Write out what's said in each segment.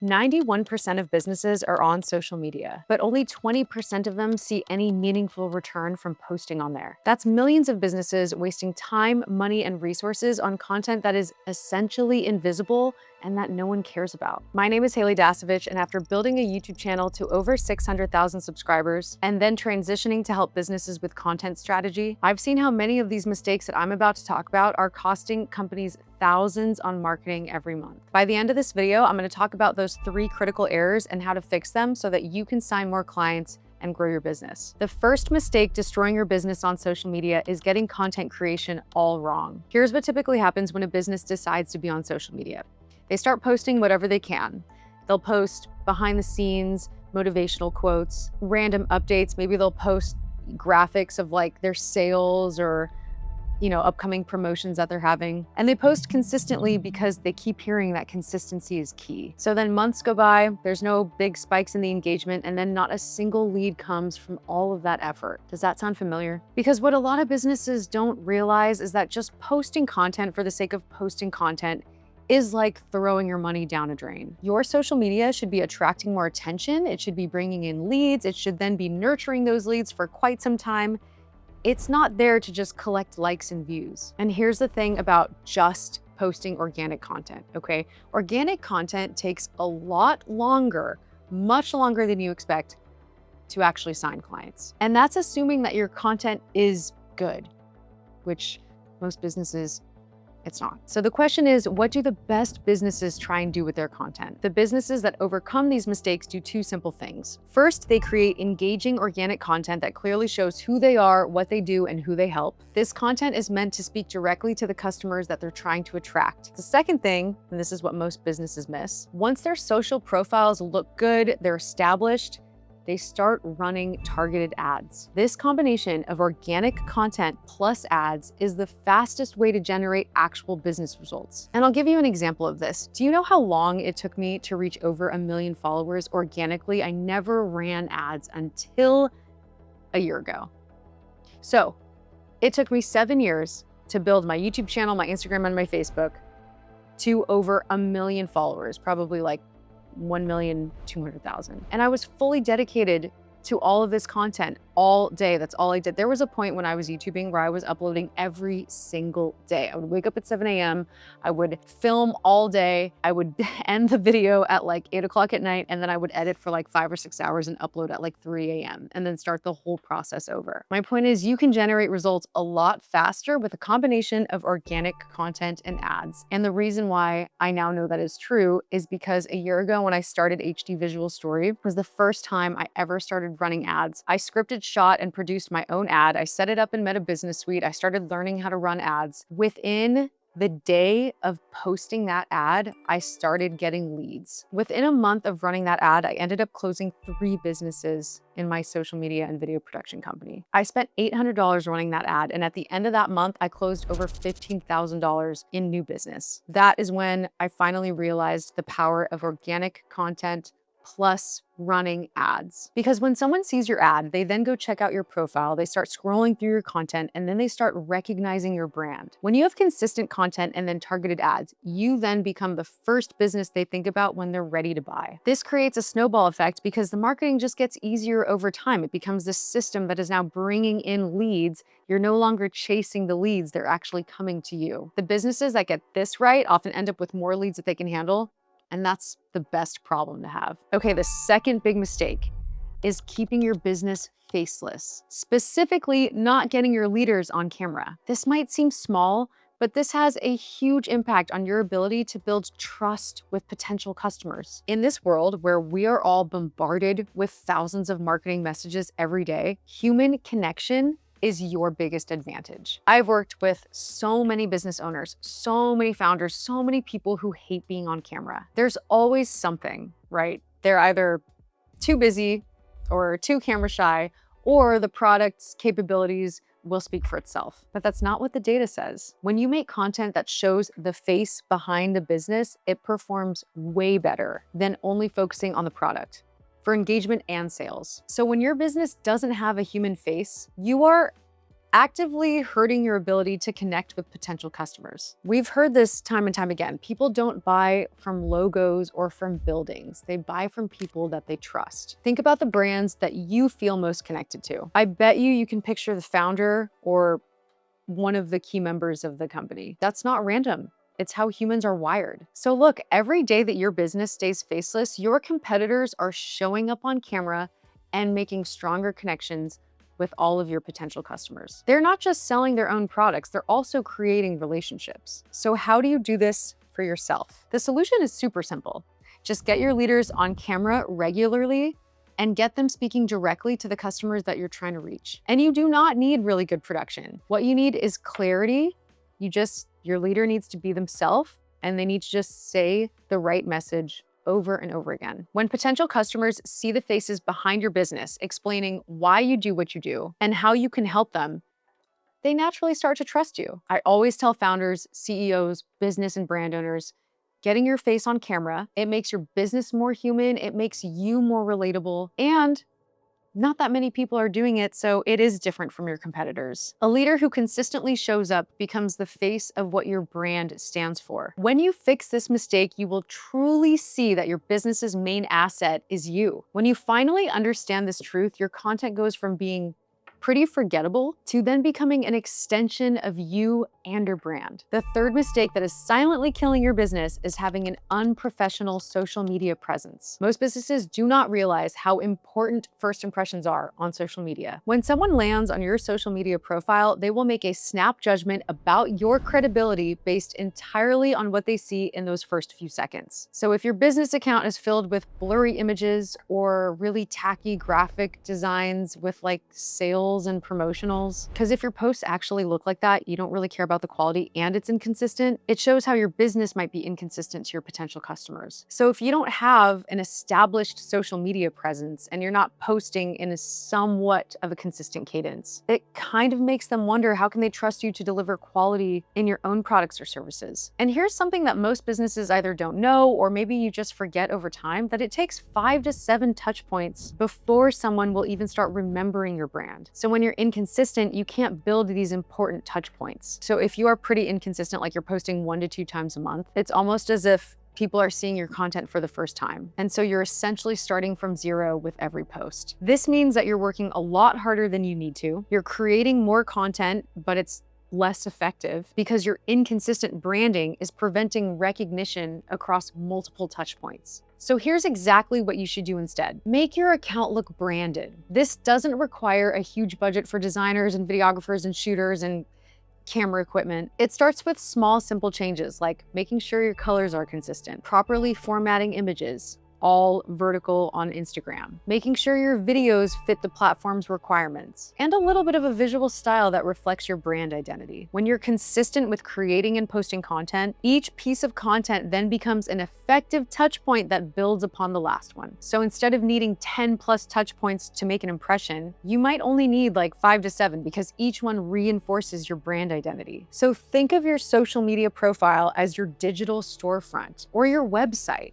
91% of businesses are on social media, but only 20% of them see any meaningful return from posting on there. That's millions of businesses wasting time, money, and resources on content that is essentially invisible and that no one cares about. My name is Haley Dasovich, and after building a YouTube channel to over 600,000 subscribers and then transitioning to help businesses with content strategy, I've seen how many of these mistakes that I'm about to talk about are costing companies thousands on marketing every month. By the end of this video, I'm going to talk about those 3 critical errors and how to fix them so that you can sign more clients and grow your business. The first mistake destroying your business on social media is getting content creation all wrong. Here's what typically happens when a business decides to be on social media. They start posting whatever they can. They'll post behind the scenes, motivational quotes, random updates. Maybe they'll post graphics of like their sales or upcoming promotions that they're having. And they post consistently because they keep hearing that consistency is key. So then months go by, there's no big spikes in the engagement, and then not a single lead comes from all of that effort. Does that sound familiar? Because what a lot of businesses don't realize is that just posting content for the sake of posting content is like throwing your money down a drain. Your social media should be attracting more attention. It should be bringing in leads. It should then be nurturing those leads for quite some time. It's not there to just collect likes and views. And here's the thing about just posting organic content, okay? Organic content takes a lot longer, much longer than you expect to actually sign clients. And that's assuming that your content is good, which most businesses, it's not. So the question is, what do the best businesses try and do with their content? The businesses that overcome these mistakes do 2 simple things. First, they create engaging organic content that clearly shows who they are, what they do, and who they help. This content is meant to speak directly to the customers that they're trying to attract. The second thing, and this is what most businesses miss, once their social profiles look good, they're established, they start running targeted ads. This combination of organic content plus ads is the fastest way to generate actual business results. And I'll give you an example of this. Do you know how long it took me to reach over 1 million followers organically? I never ran ads until a year ago. So it took me 7 years to build my YouTube channel, my Instagram, and my Facebook to over 1 million followers, probably like 1,200,000. And I was fully dedicated to all of this content all day. That's all I did. There was a point when I was YouTubing where I was uploading every single day. I would wake up at 7 a.m. I would film all day. I would end the video at like 8 o'clock at night. And then I would edit for like 5 or 6 hours and upload at like 3 a.m. and then start the whole process over. My point is, you can generate results a lot faster with a combination of organic content and ads. And the reason why I now know that is true is because a year ago when I started HD Visual Story was the first time I ever started running ads. I scripted, shot, and produced my own ad. I set it up in Meta Business Suite. I started learning how to run ads. Within the day of posting that ad, I started getting leads. Within a month of running that ad, I ended up closing 3 businesses in my social media and video production company. I spent $800 running that ad, and at the end of that month, I closed over $15,000 in new business. That is when I finally realized the power of organic content plus running ads. Because when someone sees your ad, they then go check out your profile, they start scrolling through your content, and then they start recognizing your brand. When you have consistent content and then targeted ads, you then become the first business they think about when they're ready to buy. This creates a snowball effect because the marketing just gets easier over time. It becomes this system that is now bringing in leads. You're no longer chasing the leads, they're actually coming to you. The businesses that get this right often end up with more leads that they can handle, and that's the best problem to have. Okay, the second big mistake is keeping your business faceless, specifically not getting your leaders on camera. This might seem small, but this has a huge impact on your ability to build trust with potential customers. In this world where we are all bombarded with thousands of marketing messages every day, human connection is your biggest advantage. I've worked with so many business owners, so many founders, so many people who hate being on camera. There's always something, right? They're either too busy or too camera shy, or the product's capabilities will speak for itself. But that's not what the data says. When you make content that shows the face behind the business, it performs way better than only focusing on the product, for engagement and sales. So when your business doesn't have a human face, you are actively hurting your ability to connect with potential customers. We've heard this time and time again. People don't buy from logos or from buildings. They buy from people that they trust. Think about the brands that you feel most connected to. I bet you can picture the founder or one of the key members of the company. That's not random. It's how humans are wired. So look, every day that your business stays faceless, your competitors are showing up on camera and making stronger connections with all of your potential customers. They're not just selling their own products, they're also creating relationships. So how do you do this for yourself? The solution is super simple. Just get your leaders on camera regularly and get them speaking directly to the customers that you're trying to reach. And you do not need really good production. What you need is clarity. Your leader needs to be themselves, and they need to just say the right message over and over again. When potential customers see the faces behind your business explaining why you do what you do and how you can help them, they naturally start to trust you. I always tell founders, CEOs, business and brand owners, getting your face on camera, it makes your business more human, it makes you more relatable, and not that many people are doing it, so it is different from your competitors. A leader who consistently shows up becomes the face of what your brand stands for. When you fix this mistake, you will truly see that your business's main asset is you. When you finally understand this truth, your content goes from being pretty forgettable to then becoming an extension of you and your brand. The third mistake that is silently killing your business is having an unprofessional social media presence. Most businesses do not realize how important first impressions are on social media. When someone lands on your social media profile, they will make a snap judgment about your credibility based entirely on what they see in those first few seconds. So if your business account is filled with blurry images or really tacky graphic designs with like sales and promotionals, because if your posts actually look like that, you don't really care about the quality and it's inconsistent, it shows how your business might be inconsistent to your potential customers. So if you don't have an established social media presence and you're not posting in a somewhat of a consistent cadence, it kind of makes them wonder, how can they trust you to deliver quality in your own products or services? And here's something that most businesses either don't know, or maybe you just forget over time, that it takes 5 to 7 touch points before someone will even start remembering your brand. So when you're inconsistent, you can't build these important touch points. So if you are pretty inconsistent, like you're posting 1 to 2 times a month, it's almost as if people are seeing your content for the first time. And so you're essentially starting from zero with every post. This means that you're working a lot harder than you need to. You're creating more content, but it's less effective because your inconsistent branding is preventing recognition across multiple touch points. So here's exactly what you should do instead. Make your account look branded. This doesn't require a huge budget for designers and videographers and shooters and camera equipment. It starts with small, simple changes like making sure your colors are consistent, properly formatting images, all vertical on Instagram, making sure your videos fit the platform's requirements, and a little bit of a visual style that reflects your brand identity. When you're consistent with creating and posting content, each piece of content then becomes an effective touch point that builds upon the last one. So instead of needing 10 plus touch points to make an impression, you might only need like 5 to 7 because each one reinforces your brand identity. So think of your social media profile as your digital storefront or your website.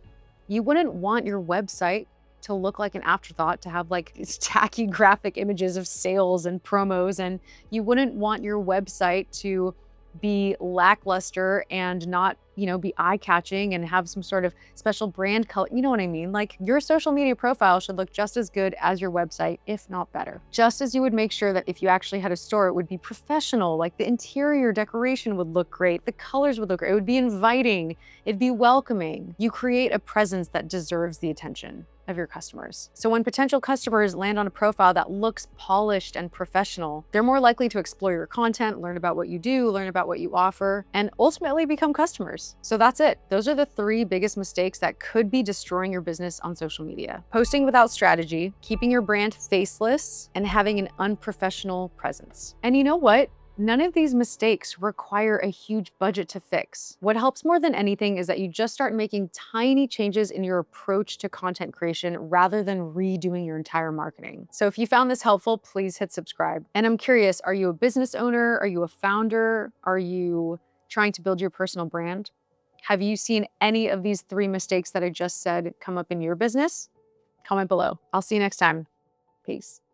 You wouldn't want your website to look like an afterthought, to have like these tacky graphic images of sales and promos, and you wouldn't want your website to be lackluster and not, be eye-catching and have some sort of special brand color. You know what I mean? Like, your social media profile should look just as good as your website, if not better. Just as you would make sure that if you actually had a store, it would be professional, like the interior decoration would look great, the colors would look great, it would be inviting, it'd be welcoming. You create a presence that deserves the attention of your customers. So when potential customers land on a profile that looks polished and professional, they're more likely to explore your content, learn about what you do, learn about what you offer, and ultimately become customers. So that's it. Those are the 3 biggest mistakes that could be destroying your business on social media: posting without strategy, keeping your brand faceless, and having an unprofessional presence. And you know what? None of these mistakes require a huge budget to fix. What helps more than anything is that you just start making tiny changes in your approach to content creation rather than redoing your entire marketing. So if you found this helpful, please hit subscribe. And I'm curious, are you a business owner? Are you a founder? Are you trying to build your personal brand? Have you seen any of these 3 mistakes that I just said come up in your business? Comment below. I'll see you next time. Peace.